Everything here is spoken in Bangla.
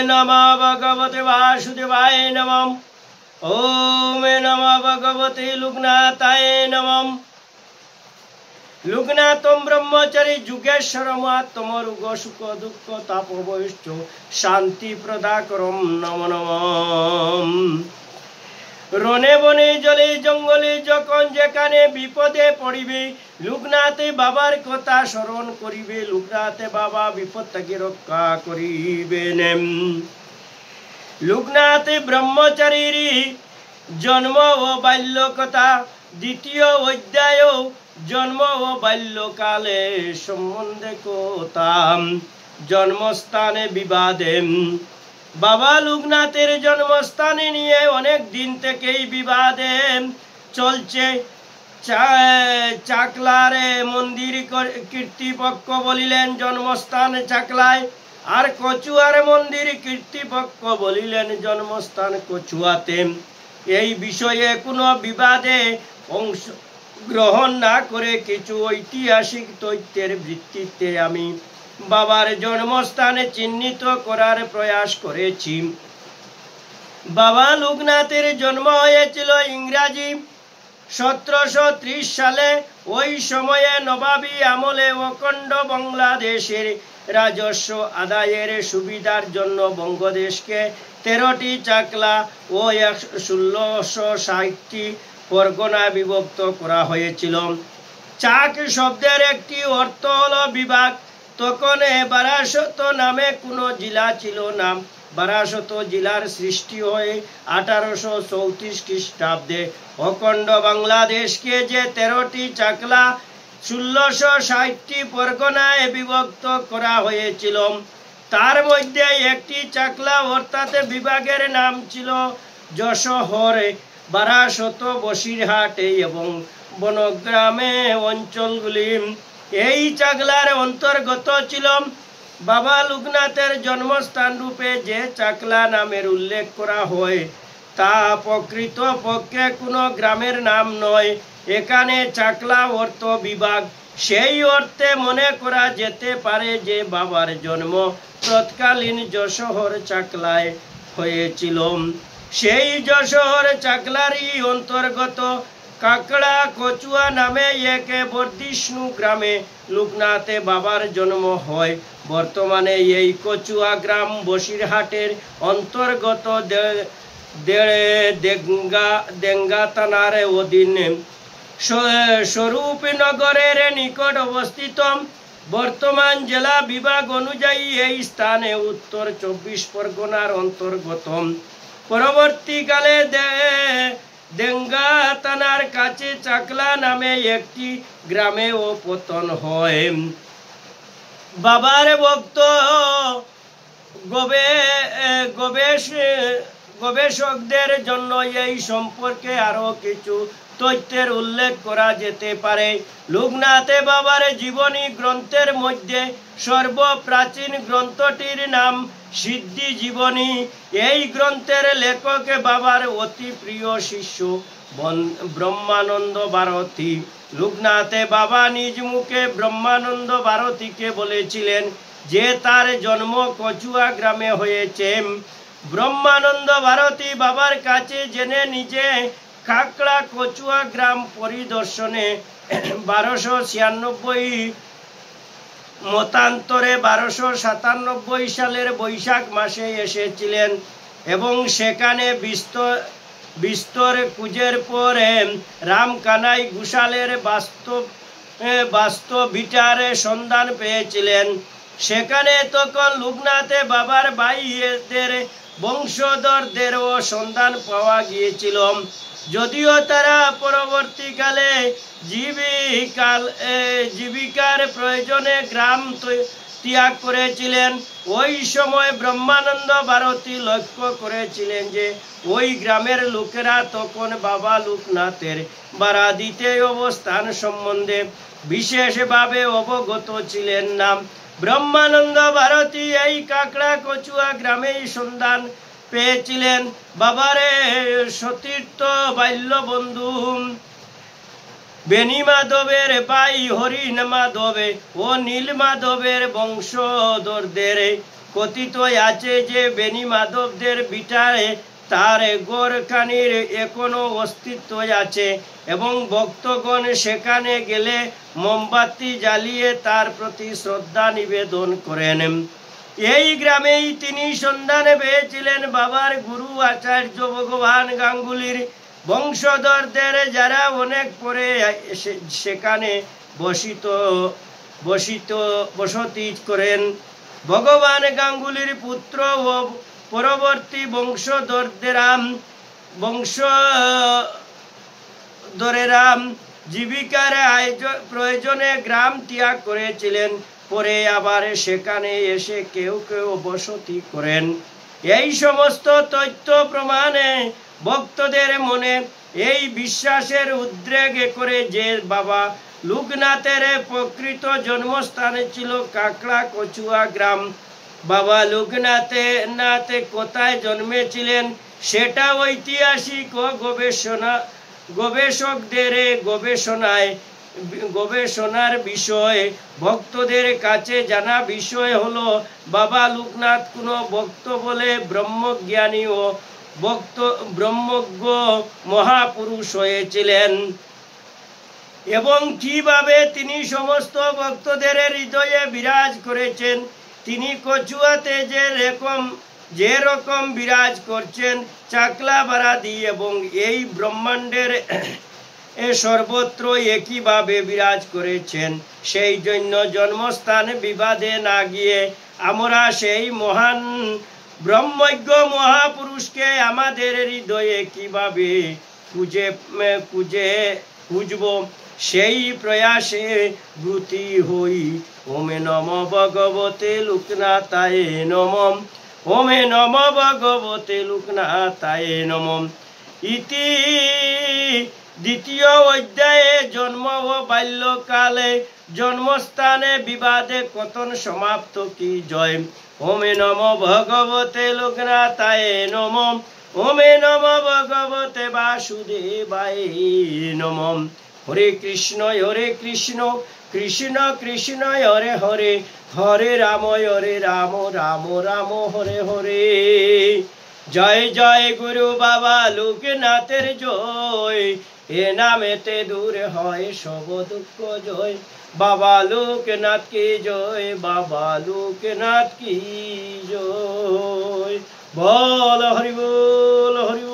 नमः भगवते वासुदेवाय नमः। ओम नमः भगवते लुग्नाथाय नमः। लुग्नाथम ब्रह्मचारी जुगेश्वरम आत्म रुग सुख दुख ताप भविष्ठ शांति प्रदाकरम नमो नमः। रणे बने जले जंगले जखन जेखाने विपदे पड़िबे लुग्नाथे बाबार कथा स्मरण करिबे लुग्नाथे बाबा विपद থেকে रक्षा करिबेन। लुग्नाथे ब्रह्मचारीर जन्म ও বাল্য কথা द्वितीय अध्याय जन्म ও বাল্যকালে সম্বন্ধে কথা। जन्मस्थाने विवादे बाबा लुग्नाथेर जन्मस्थाने निये अनेक दिन থেকেই विवादे चलছে। चाकलारे मंदिर कीर्तिपक्ष बलिलेन जन्मस्थान चाकलाय और कचुआर मंदिर कीर्तिपक्ष बलिलेन जन्मस्थान कचुआते। এই বিষয়ে কোনো বিবাদে অংশগ্রহণ না করে কিছু ঐতিহাসিক তথ্যের ভিত্তিতে আমি বাবার জন্মস্থানে চিহ্নিত করার প্রয়াস করেছি। বাবা লুগ্নাথের জন্ম হয়েছিল ইংরেজি 1730 সালে। ওই সময়ে নবাবী আমলে অখণ্ড বাংলাদেশের রাজস্ব আদায়ের সুবিধার জন্য বঙ্গদেশকে 13টি চাকলা ও 1660টি পরগনা বিভক্ত করা হয়েছিল। চাক শব্দের একটি অর্থ হলো বিভাগ। তখন বারাসত নামে কোনো জেলা ছিল না। বারাসত জেলার সৃষ্টি হয় 1834 খ্রিস্টাব্দে। অখণ্ড বাংলাদেশকে যে 13টি চাকলা 1660টি পরগনায় বিভক্ত করা হয়েছিল তার মধ্যে একটি চাকলা অর্থাৎ বিভাগের নাম ছিল যশোহর, বারাসত, বসিরহাট এবং বনগ্রামে অঞ্চলগুলি এই চাকলার অন্তর্গত ছিল। বাবা লুগ্নাথের জন্মস্থান রূপে যে চাকলা নামের উল্লেখ করা হয় তা প্রকৃত পক্ষে কোনো গ্রামের নাম নয়। এখানে চাকলা অর্থ বিভাগ। সেই অর্থে মনে করা যেতে পারে যে বাবার জন্ম তৎকালীন যশোহর চাকলায় হয়েছিল। সেই যশোহর চাকলারই অন্তর্গত কাকড়া কচুয়া নামে এক বর্ধিষ্ণু গ্রামে লুগ্নাথে বাবার জন্ম হয়। বর্তমানে এই কচুয়া গ্রাম বসিরহাটের অন্তর্গত দেঙ্গা থানার অধীনে স্বরূপনগরের নিকট অবস্থিত। বর্তমান জেলা বিভাগ অনুযায়ী এই স্থানে উত্তর 24 পরগনার অন্তর্গত। পরবর্তীকালে দেঙ্গা থানার কাছে চাকলা নামে একটি গ্রামে ও পতন হয়। বাবার ভক্ত গবেষকদের জন্য এই সম্পর্কে আরো কিছু তথ্যের উল্লেখ করা যেতে পারে। লুগ্নাথে বাবার জীবনী গ্রন্থের মধ্যে সর্বপ্রাচীন গ্রন্থটির নাম সিদ্ধি জীবনী। এই গ্রন্থের লেখক বাবার অতি প্রিয় শিষ্য ব্রহ্মানন্দ ভারতী। লুগ্নাথে বাবা নিজ মুখে ব্রহ্মানন্দ ভারতীকে বলেছিলেন যে তার জন্ম কচুয়া গ্রামে হয়েছে। ব্রহ্মানন্দ ভারতী বাবার কাছে জেনে নিজে কাকড়া কচুয়া গ্রাম পরিদর্শনে 1296 মতান্তরে 1297 সালের বৈশাখ মাসে এসেছিলেন এবং সেখানে বিস্তর খুঁজের পরে রামকানাই ঘোষালের বাস্তবিটার সন্ধান পেয়েছিলেন। সেখানে তখন লুগ্নাথে বাবার ভাইদের বংশধরদেরও সন্ধান পাওয়া গিয়েছিল। যদিও তারা পরবর্তীকালে জীবিকার প্রয়োজনে গ্রাম ত্যাগ করেছিলেন। ওই সময় ব্রহ্মানন্দ ভারতী লক্ষ্য করেছিলেন যে ওই গ্রামের লোকেরা তখন বাবা লোকনাথের বারাদিতে অবস্থান সম্বন্ধে বিশেষভাবে অবগত ছিলেন না। ব্রহ্মানন্দ ভারতী এই কাকড়া কচুয়া গ্রামেই সন্ধান পেয়েছিলেন। বাবার সতীর্থ বাল্য বন্ধু বেনি মাধবের ভাই হরি মাধবে ও নীল মাধবের বংশধরদের কথিত আছে যে বেনি মাধবদের বিটারে তার গোরখানির এখনো অস্তিত্ব আছে এবং ভক্তগণ সেখানে গেলে মোমবাতি জ্বালিয়ে তার প্রতি শ্রদ্ধা নিবেদন করেন। এই গ্রামেই তিনি সন্ধান পেয়েছিলেন বাবার গুরু আচার্য ভগবান গাঙ্গুলির বংশধরদের, যারা অনেক পরে সেখানে বসতি করেন। ভগবান গাঙ্গুলির পুত্র ও পরবর্তী বংশধরেরা জীবিকার প্রয়োজনে গ্রাম ত্যাগ করেছিলেন, পরে আবার সেখানে এসে কেউ কেউ বসতি করেন। এই সমস্ত তথ্য প্রমাণে ভক্তদের মনে এই বিশ্বাসের উদ্রেক করে যে বাবা লোকনাথের প্রকৃত জন্মস্থান ছিল কাকড়া কচুয়া গ্রাম। বাবা লোকনাথ কোথায় জন্মেছিলেন সেটা ঐতিহাসিক ও গবেষকদের গবেষণার বিষয়। ভক্তদের কাছে জানা বিষয় হলো বাবা লোকনাথ কোন ভক্ত বলে ব্রহ্মজ্ঞানী ও ব্রহ্মজ্ঞ মহাপুরুষ হয়েছিলেন এবং কিভাবে তিনি সমস্ত ভক্তদের হৃদয়ে বিরাজ করেছেন। তিনি কচুয়াতে যে রকম বিরাজ করছেন চাকলা বারাদি এবং এই ব্রহ্মাণ্ডের সর্বত্র একইভাবে বিরাজ করেছেন। সেই জন্য জন্মস্থান বিবাদে না গিয়ে আমরা সেই মহান ব্রহ্মজ্ঞ মহাপুরুষকে আমাদের হৃদয়ে কিভাবে খুঁজব সেই প্রয়াসে ব্রতী হই। ওমে নম ভগবতে লোকনাথায় নমঃ। ওমে নম ভগবতে লোকনাথায় নমঃ। ইতি দ্বিতীয় অধ্যায়ে জন্ম ও বাল্যকালে জন্মস্থানে বিবাদে কথন সমাপ্ত কি জয়। ওমে নম ভগবতে লোকনাথায় নমঃ। ওমে নম ভগবতে বাসুদেবায় নমঃ। হরে কৃষ্ণ কৃষ্ণ কৃষ্ণ হরে হরে, হরে রাম রাম রাম হরে হরে। জয় জয় গুরু বাবা লোকনাথের জয়, এ নামেতে দূর হয় সব দুঃখ জয়। বাবা লোকনাথ কি জয়, বাবা লোকনাথ কি জয়। বল হরি বল হরি বল।